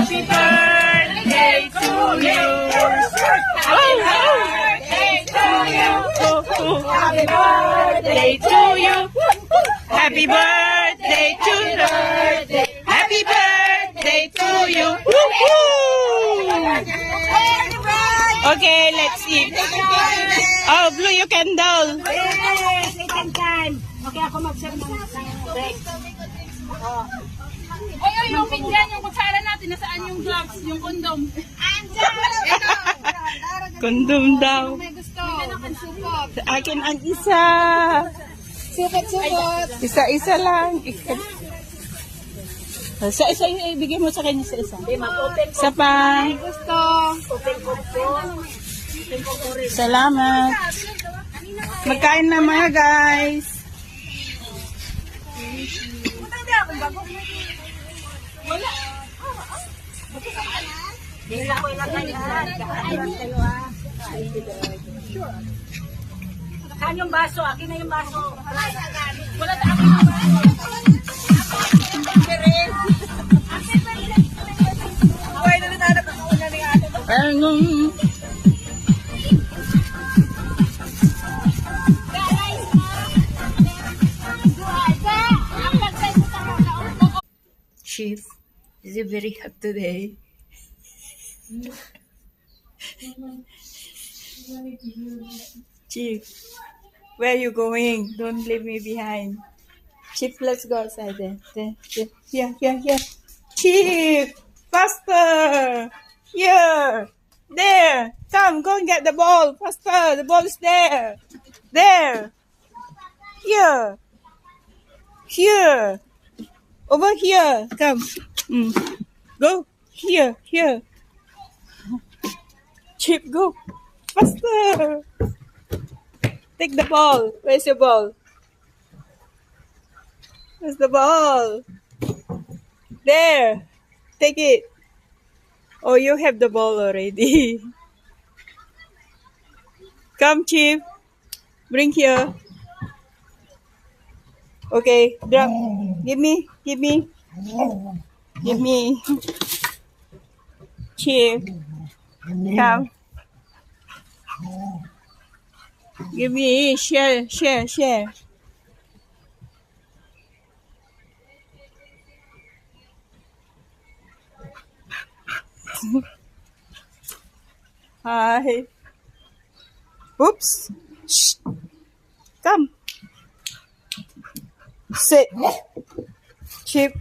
Happy birthday to you. Happy birthday to you. Happy birthday to you. Happy birthday to you. Happy birthday to you. Okay, let's eat. Oh, blow your candle. Second time. Okay, ako mag-serve ng break. Ay, yung pinggan, yung kutsara natin, nasaan yung gloves, yung kondom? Kondom daw. May gusto. May supot. Sa akin ang isa. Supot. Isa-isa lang. Sa isa yung ibigay mo sa kanya sa isa. Mag-open Isa pa. May gusto. open ko po. Salamat. Magkain na mga guys. Hindi ako ilagay lahat. Kakain kayo ha. Saan yung baso? Akin na yung baso. Wala sa akin yung baso. Anong... Chief, is it very hot today? Chief, where are you going? Don't leave me behind. Chief, let's go outside there. Here. Chief, faster. Here. There. Come, go and get the ball. Faster. The ball is there. There. Here. Here. Over here. Come. Go. Here. Chip, go. Faster. Take the ball. Where's your ball? Where's the ball? There. Take it. Oh, you have the ball already. Come, Chip. Bring here. Okay, drop. Give me. Chip. Come. Give me. Share. Hi. Oops. Shh. Come. Sit. Chip.